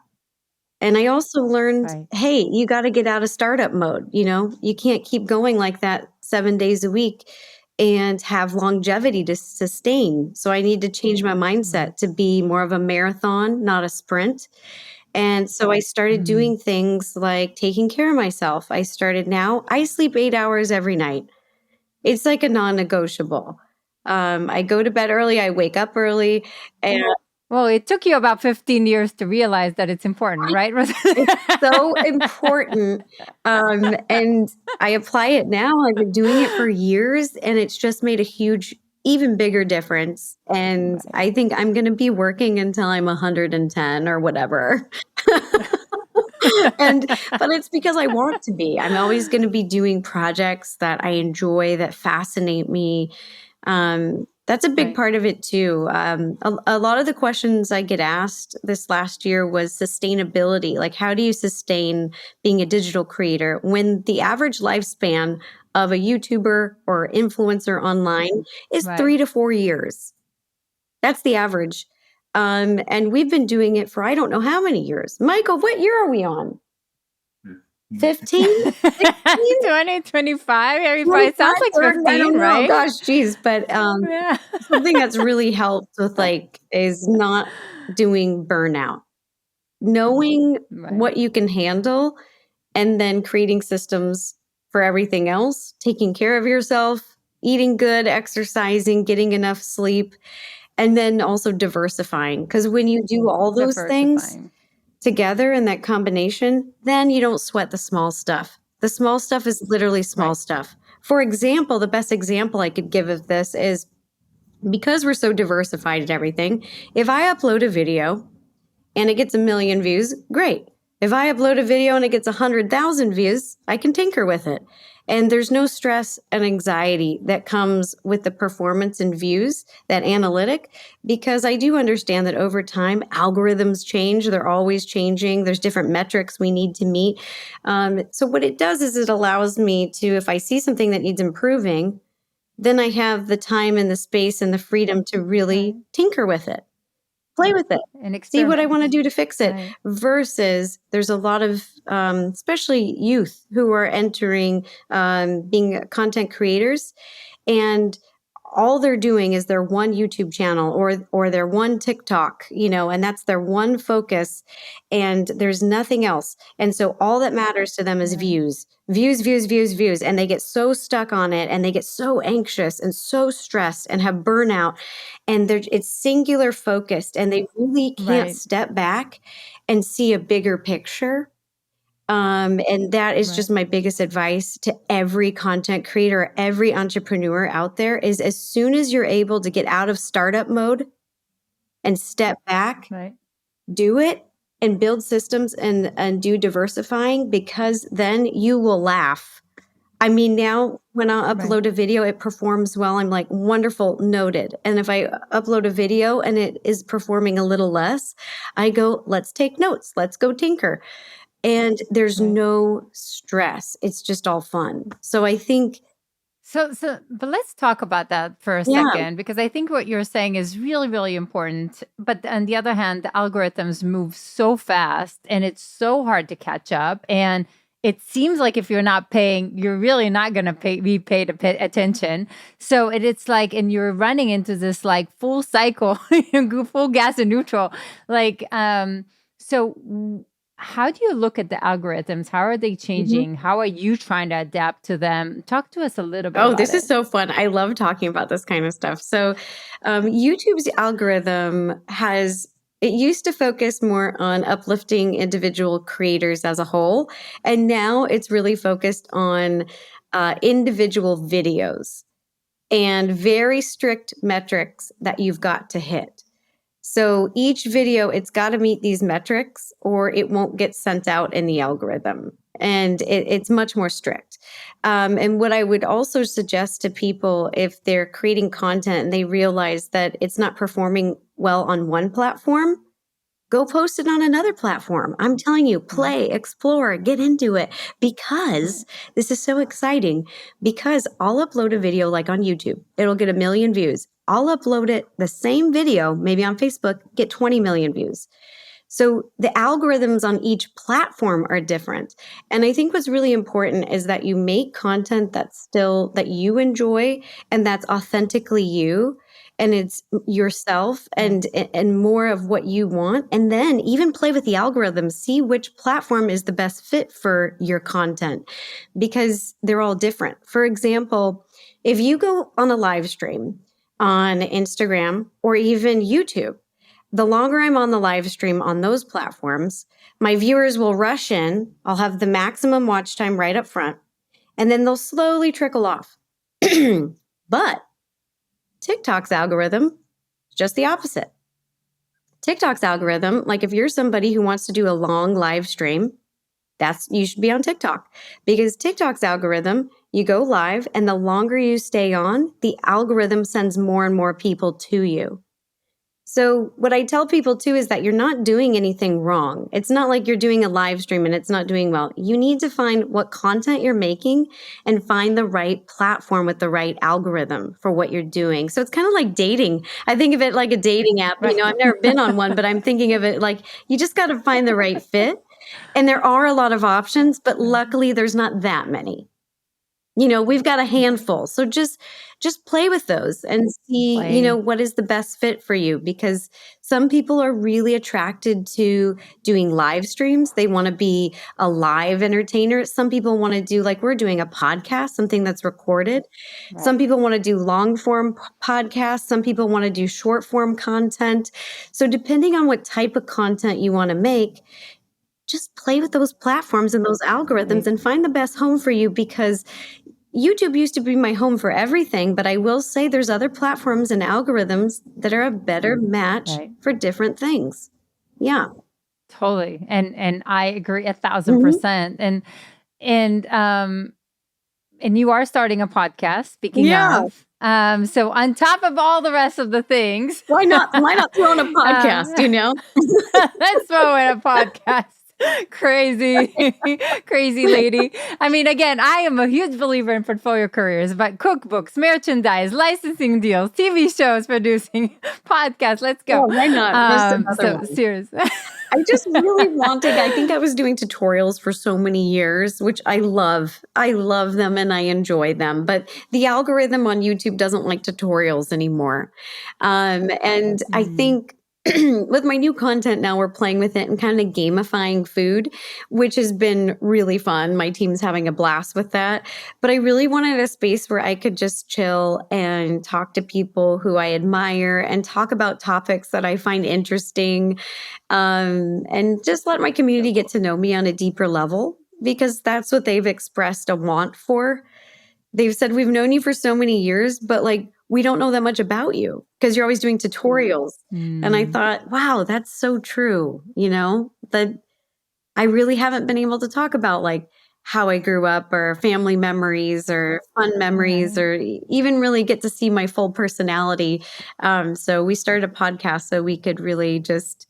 And I also learned, hey, you got to get out of startup mode. You can't keep going like that 7 days a week and have longevity to sustain. So I need to change my mindset to be more of a marathon, not a sprint. And so I started doing things like taking care of myself. I sleep 8 hours every night. It's like a non-negotiable. I go to bed early, I wake up early. And well, it took you about 15 years to realize that it's important, right? It's so important. And I apply it now. I've been doing it for years, and it's just made a huge, even bigger difference. And I think I'm going to be working until I'm 110 or whatever. But it's because I want to be. I'm always going to be doing projects that I enjoy, that fascinate me. That's a big part of it too. A lot of the questions I get asked this last year was sustainability. Like, how do you sustain being a digital creator when the average lifespan of a YouTuber or influencer online is 3 to 4 years? That's the average. And we've been doing it for I don't know how many years. Michael, what year are we on? 15? 2025? It sounds like 15, right? Gosh, geez. But something that's really helped with is not doing burnout. Knowing what you can handle and then creating systems for everything else, taking care of yourself, eating good, exercising, getting enough sleep, and then also diversifying. Because when you do all those things together in that combination, then you don't sweat the small stuff. The small stuff is literally small stuff. For example, the best example I could give of this is because we're so diversified at everything, if I upload a video and it gets 1,000,000 views, great. If I upload a video and it gets 100,000 views, I can tinker with it. And there's no stress and anxiety that comes with the performance and views, that analytic, because I do understand that over time, algorithms change. They're always changing. There's different metrics we need to meet. So what it does is it allows me to, if I see something that needs improving, then I have the time and the space and the freedom to really tinker with it, play with it, And see what I want to experiment. do to fix it. Right. Versus there's a lot of, especially youth who are entering being content creators, and all they're doing is their one YouTube channel or their one TikTok, and that's their one focus, and there's nothing else. And so all that matters to them is Right. views, views, views, views, views, and they get so stuck on it, and they get so anxious and so stressed and have burnout, and it's singular focused, and they really can't Right. step back and see a bigger picture. And that is just Right. my biggest advice to every content creator, every entrepreneur out there, is as soon as you're able to get out of startup mode and step back, Right. do it and build systems and do diversifying, because then you will laugh. I mean, now when I upload a video, it performs well. I'm like, wonderful, noted. And if I upload a video and it is performing a little less, I go, let's take notes. Let's go tinker. And there's Right. no stress. It's just all fun. So I think, But let's talk about that for a yeah, second, because I think what you're saying is really, really important. But on the other hand, the algorithms move so fast and it's so hard to catch up. And it seems like if you're not paying, you're really not going to be paid to pay attention. So it's like, and you're running into this like full cycle, full gas and neutral. Like, so how do you look at the algorithms? How are they mhm. changing? How are you trying to adapt to them? Talk to us a little bit Oh, about this is it. so fun. I love talking about this kind of stuff. So, YouTube's algorithm it used to focus more on uplifting individual creators as a whole. And now it's really focused on individual videos and very strict metrics that you've got to hit. So each video, it's got to meet these metrics or it won't get sent out in the algorithm. And it's much more strict. And what I would also suggest to people, if they're creating content and they realize that it's not performing well on one platform, go post it on another platform. I'm telling you, play, explore, get into it, because this is so exciting. Because I'll upload a video like on YouTube, it'll get 1,000,000 views. I'll upload it, the same video, maybe on Facebook, get 20 million views. So the algorithms on each platform are different. And I think what's really important is that you make content that you enjoy and that's authentically you, and it's yourself and more of what you want. And then even play with the algorithms, see which platform is the best fit for your content, because they're all different. For example, if you go on a live stream on Instagram or even YouTube, the longer I'm on the live stream on those platforms, my viewers will rush in. I'll have the maximum watch time right up front, and then they'll slowly trickle off. But TikTok's algorithm is just the opposite. TikTok's algorithm, like if you're somebody who wants to do a long live stream, you should be on TikTok, because TikTok's algorithm, you go live and the longer you stay on, the algorithm sends more and more people to you. So what I tell people too is that you're not doing anything wrong. It's not like you're doing a live stream and it's not doing well. You need to find what content you're making and find the right platform with the right algorithm for what you're doing. So it's kind of like dating. I think of it like a dating app. Right. I've never been on one, but I'm thinking of it like you just got to find the right fit. And there are a lot of options, but luckily there's not that many. We've got a handful. So just play with those and see, what is the best fit for you, because some people are really attracted to doing live streams. They want to be a live entertainer. Some people want to do, like we're doing, a podcast, something that's recorded. Right. Some people want to do long form podcasts. Some people want to do short form content. So depending on what type of content you want to make, just play with those platforms and those algorithms and find the best home for you, because YouTube used to be my home for everything, but I will say there's other platforms and algorithms that are a better match Right. for different things. Yeah. Totally. And I agree 1,000%. Mhm. And you are starting a podcast, speaking Yeah. of. So on top of all the rest of the things, Why not throw in a podcast, you know? let's throw in a podcast. Crazy, crazy lady. I mean, again, I am a huge believer in portfolio careers, but cookbooks, merchandise, licensing deals, TV shows, producing podcasts. Let's go. Oh, why not? Just another So one. serious. I just really wanted, I think I was doing tutorials for so many years, which I love. I love them and I enjoy them. But the algorithm on YouTube doesn't like tutorials anymore. And I think with my new content now, we're playing with it and kind of gamifying food, which has been really fun. My team's having a blast with that. But I really wanted a space where I could just chill and talk to people who I admire and talk about topics that I find interesting, and just let my community get to know me on a deeper level, because that's what they've expressed a want for. They've said, we've known you for so many years, but like, we don't know that much about you because you're always doing tutorials. And I thought, wow, that's so true. You know, that I really haven't been able to talk about like how I grew up or family memories or fun memories, or even really get to see my full personality. So we started a podcast so we could really just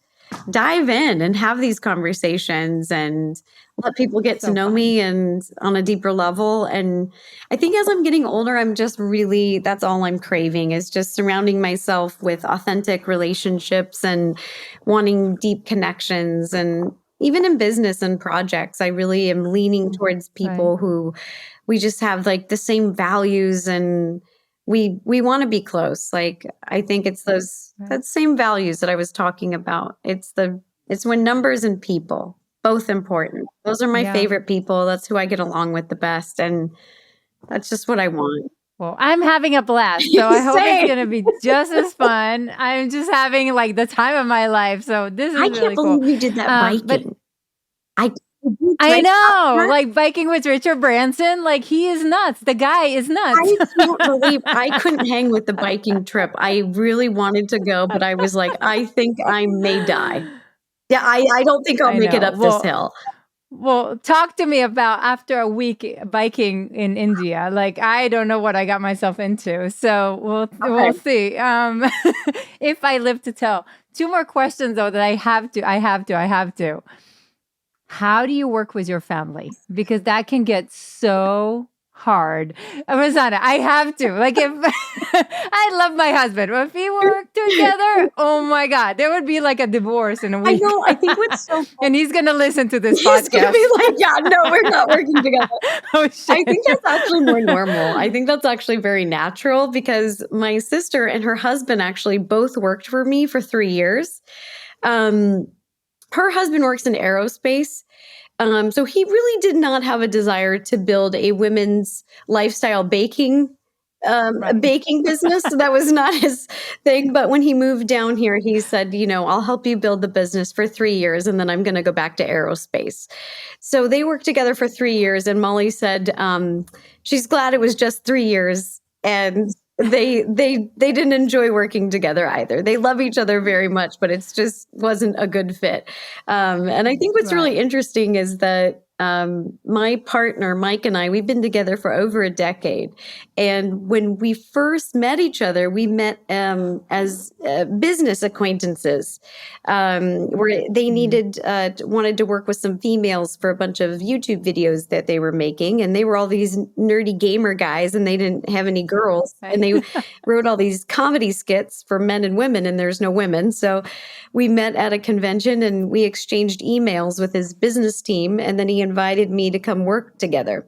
dive in and have these conversations and let people get to know me and on a deeper level. And I think as I'm getting older, I'm just really, that's all I'm craving, is just surrounding myself with authentic relationships and wanting deep connections. And even in business and projects, I really am leaning towards people who we just have like the same values, and we want to be close. Like, I think it's those that same values that I was talking about. It's when numbers and people, both important. Those are my favorite people. That's who I get along with the best, and that's just what I want. Well, I'm having a blast, so I hope it's going to be just as fun. I'm just having like the time of my life. So this is I really can't cool. believe you did that But biking. I know, like biking with Richard Branson, like he is nuts. The guy is nuts. I can't believe I couldn't hang with the biking trip. I really wanted to go, but I was like, I think I may die. Yeah, I don't think I'll make it up this hill. Well, talk to me about after a week biking in India. Like, I don't know what I got myself into. So we'll see if I live to tell. 2 more questions though that I have to. How do you work with your family? Because that can get so hard. Rosanna, I have to. Like, if I love my husband, but if we work together, oh my God, there would be like a divorce in a week. I know. I think what's so and he's going to listen to this he's podcast. gonna be like, yeah, no, we're not working together. Oh, shit. I think that's actually more normal. I think that's actually very natural, because my sister and her husband actually both worked for me for 3 years. Her husband works in aerospace. So he really did not have a desire to build a women's lifestyle baking business. So that was not his thing. But when he moved down here, he said, I'll help you build the business for 3 years, and then I'm going to go back to aerospace. So they worked together for 3 years, and Molly said she's glad it was just 3 years. And they didn't enjoy working together either. They love each other very much, but it's just wasn't a good fit. And I think what's really interesting is that my partner, Mike, and I, we've been together for over a decade. And when we first met each other, we met as business acquaintances, where they wanted to work with some females for a bunch of YouTube videos that they were making. And they were all these nerdy gamer guys, and they didn't have any girls. And they wrote all these comedy skits for men and women, and there's no women. So we met at a convention and we exchanged emails with his business team, and then he invited me to come work together.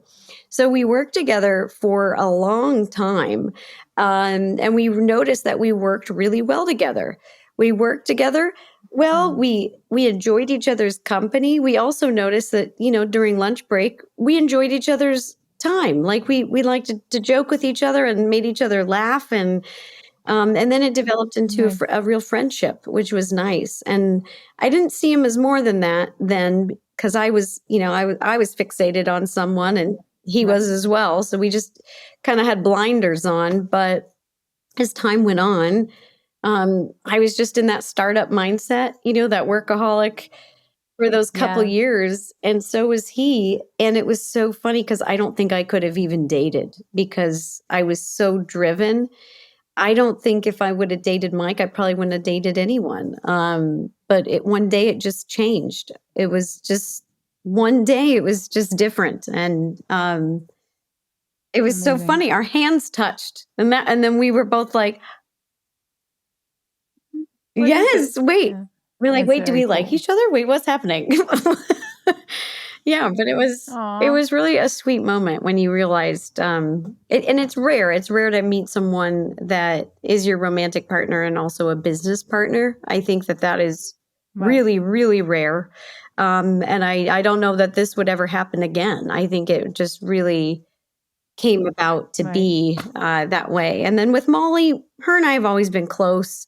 So we worked together for a long time, and we noticed that we worked really well together. We worked together well. We enjoyed each other's company. We also noticed that, during lunch break, we enjoyed each other's time. Like we liked to joke with each other and made each other laugh, and then it developed into a real friendship, which was nice. And I didn't see him as more than that then, because I was, I was fixated on someone, and he was as well. So we just kind of had blinders on. But as time went on, I was just in that startup mindset, that workaholic for those couple years. And so was he. And it was so funny because I don't think I could have even dated because I was so driven. I don't think if I would have dated Mike, I probably wouldn't have dated anyone. But one day it just changed. It was just one day it was just different. And it was so funny. Our hands touched and then we were both like, yes, wait. Yeah. We're like, wait, do we like each other? Wait, what's happening? Yeah, but it was really a sweet moment when you realized, and it's rare. It's rare to meet someone that is your romantic partner and also a business partner. I think that is really, really rare. And I don't know that this would ever happen again. I think it just really came about to be that way. And then with Molly, her and I have always been close.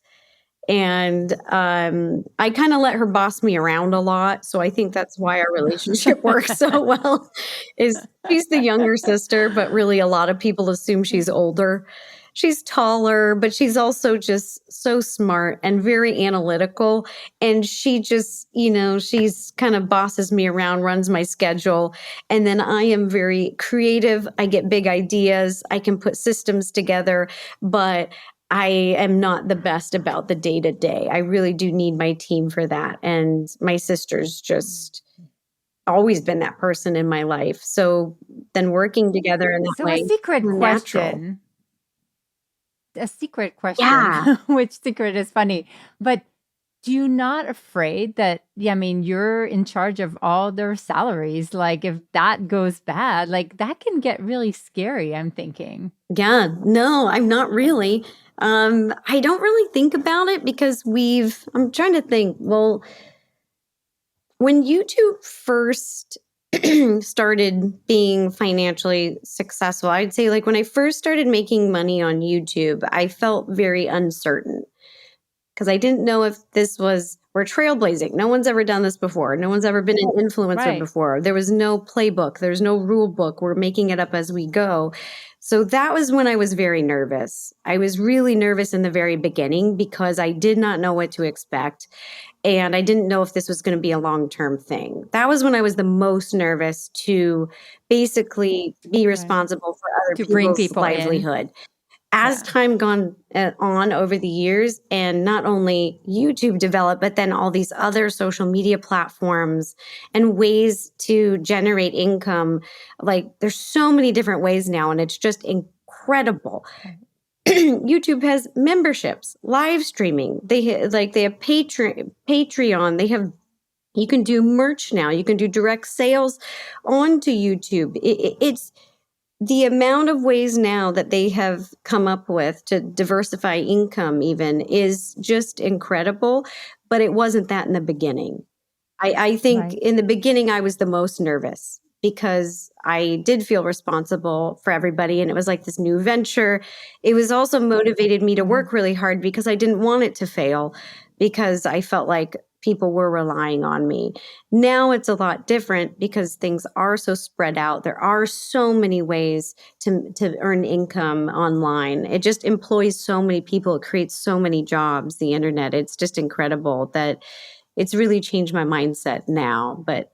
And I kind of let her boss me around a lot. So I think that's why our relationship works so well, is she's the younger sister, but really a lot of people assume she's older. She's taller, but she's also just so smart and very analytical. And she just, she's kind of bosses me around, runs my schedule. And then I am very creative. I get big ideas. I can put systems together, but I am not the best about the day-to-day. I really do need my team for that. And my sister's just always been that person in my life. So then working together in that way. So a secret question. Yeah. Which secret is funny. But do you not afraid that, you're in charge of all their salaries? Like if that goes bad, like that can get really scary, I'm thinking. Yeah, no, I'm not really. I don't really think about it because I'm trying to think, well, when YouTube first started being financially successful, I'd say like when I first started making money on YouTube, I felt very uncertain because I didn't know if we're trailblazing. No one's ever done this before. No one's ever been an influencer before. There was no playbook. There's no rule book. We're making it up as we go. So that was when I was very nervous. I was really nervous in the very beginning because I did not know what to expect. And I didn't know if this was going to be a long-term thing. That was when I was the most nervous to basically be responsible for other people's livelihood. As time gone on over the years, and not only YouTube developed, but then all these other social media platforms and ways to generate income. Like there's so many different ways now, and it's just incredible. YouTube has memberships, live streaming. They have Patreon. You can do merch now. You can do direct sales onto YouTube. It's the amount of ways now that they have come up with to diversify income even is just incredible, but it wasn't that in the beginning. I think in the beginning I was the most nervous because I did feel responsible for everybody and it was like this new venture. It was also motivated me to work really hard because I didn't want it to fail because I felt like people were relying on me. Now it's a lot different because things are so spread out. There are so many ways to earn income online. It just employs so many people. It creates so many jobs, the internet. It's just incredible that it's really changed my mindset now. But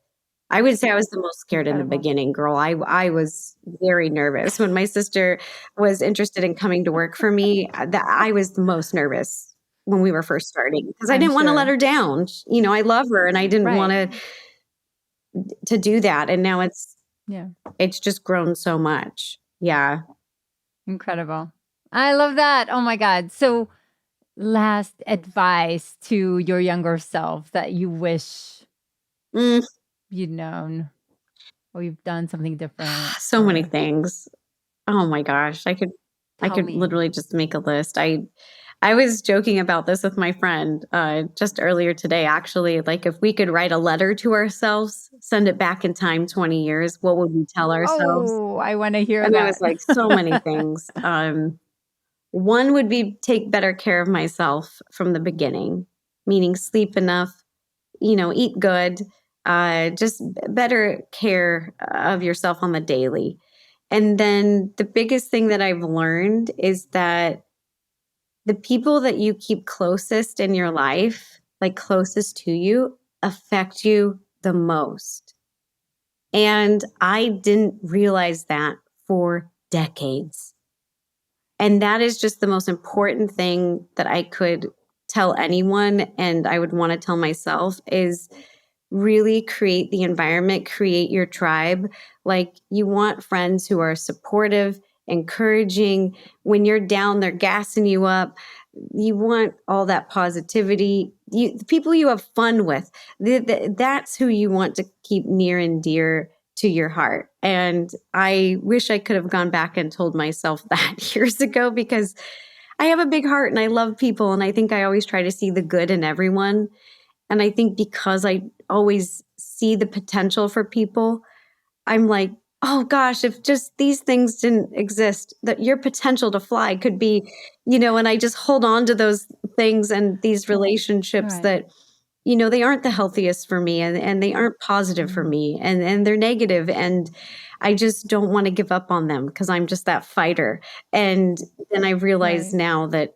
I would say I was the most scared in the beginning, girl. I was very nervous. When my sister was interested in coming to work for me, I was the most nervous when we were first starting because I didn't want to let her down. I love her and I didn't want to do that. And now it's just grown so much. Yeah. Incredible. I love that. Oh my God. So last advice to your younger self that you wish you'd known or you've done something different. So many things. Oh my gosh. I could literally just make a list. I was joking about this with my friend just earlier today, actually. Like if we could write a letter to ourselves, send it back in time 20 years, what would we tell ourselves? Oh, I want to hear that. And there was like so many things. One would be take better care of myself from the beginning, meaning sleep enough, eat good, just better care of yourself on the daily. And then the biggest thing that I've learned is that the people that you keep closest in your life, like closest to you, affect you the most. And I didn't realize that for decades. And that is just the most important thing that I could tell anyone, and I would want to tell myself, is really create the environment, create your tribe. Like, you want friends who are supportive, encouraging. When you're down, they're gassing you up. You want all that positivity. The people you have fun with, that's who you want to keep near and dear to your heart. And I wish I could have gone back and told myself that years ago, because I have a big heart and I love people. And I think I always try to see the good in everyone. And I think because I always see the potential for people, I'm like, oh gosh, if just these things didn't exist, that your potential to fly could be, and I just hold on to those things and these relationships that, they aren't the healthiest for me, and they aren't positive for me, and they're negative, and I just don't want to give up on them because I'm just that fighter. And then I realize now that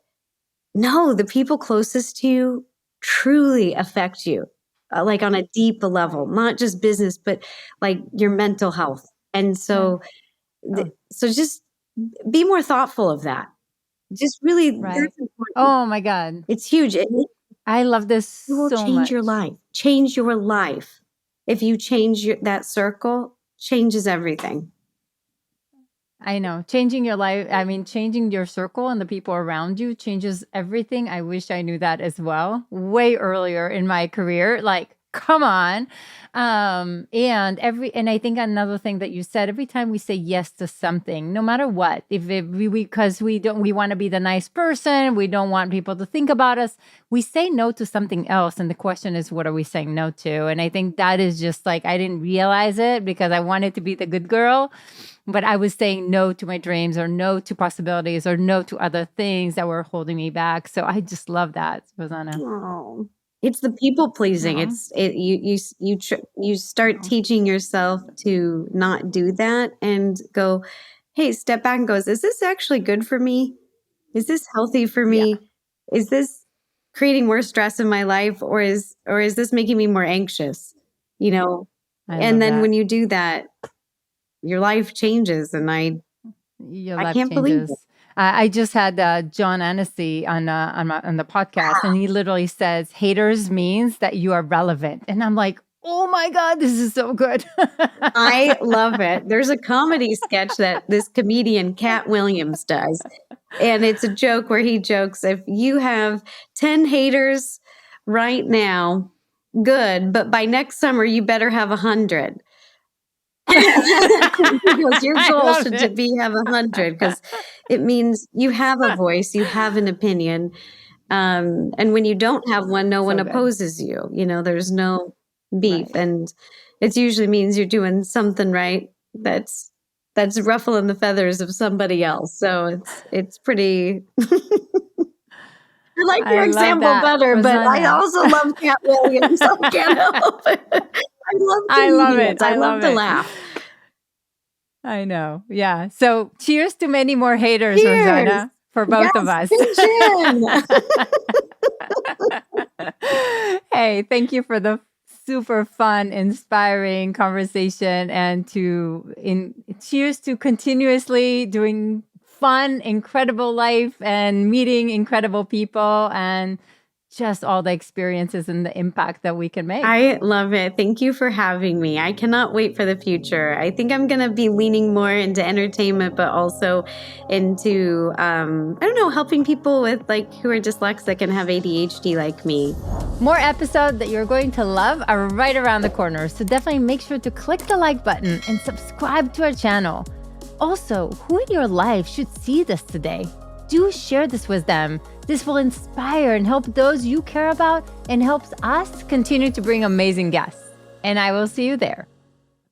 no, the people closest to you truly affect you, like on a deep level, not just business, but like your mental health. And so, so just be more thoughtful of that. Just really, that's important. Oh my God. It's huge. I love this so much. It will change your life. Change your life. If you change that circle, changes everything. I know. Changing your life, changing your circle and the people around you changes everything. I wish I knew that as well, way earlier in my career. Like, come on. And I think another thing that you said, every time we say yes to something, no matter what, because we want to be the nice person, we don't want people to think about us, we say no to something else. And the question is, what are we saying no to? And I think that is just like, I didn't realize it because I wanted to be the good girl, but I was saying no to my dreams, or no to possibilities, or no to other things that were holding me back. So I just love that, Rosanna. Oh. It's the people pleasing. You start teaching yourself to not do that and go, hey, step back and goes, is this actually good for me? Is this healthy for me? Yeah. Is this creating more stress in my life, or is this making me more anxious? And then when you do that, your life changes, and I can't believe it. I just had John Annecy on the podcast, and he literally says, haters means that you are relevant. And I'm like, oh my God, this is so good. I love it. There's a comedy sketch that this comedian, Cat Williams, does. And it's a joke where he jokes, if you have 10 haters right now, good, but by next summer, you better have 100. Because your goal should have 100, because it means you have a voice, you have an opinion, and when you don't have one, no one opposes you. There's no beef, and it usually means you're doing something right. That's ruffling the feathers of somebody else. So it's pretty. I like your example better, Rosanna. But I also love Cat Williams. So I can't help it. I love it. I love to laugh. I know. Yeah. So cheers to many more haters, Rosanna, for both of us. Hey, thank you for the super fun, inspiring conversation, and cheers to continuously doing fun, incredible life and meeting incredible people, and just all the experiences and the impact that we can make. I love it. Thank you for having me. I cannot wait for the future. I think I'm going to be leaning more into entertainment, but also into, helping people with who are dyslexic and have ADHD like me. More episodes that you're going to love are right around the corner. So definitely make sure to click the like button and subscribe to our channel. Also, who in your life should see this today? Do share this with them. This will inspire and help those you care about, and helps us continue to bring amazing guests. And I will see you there.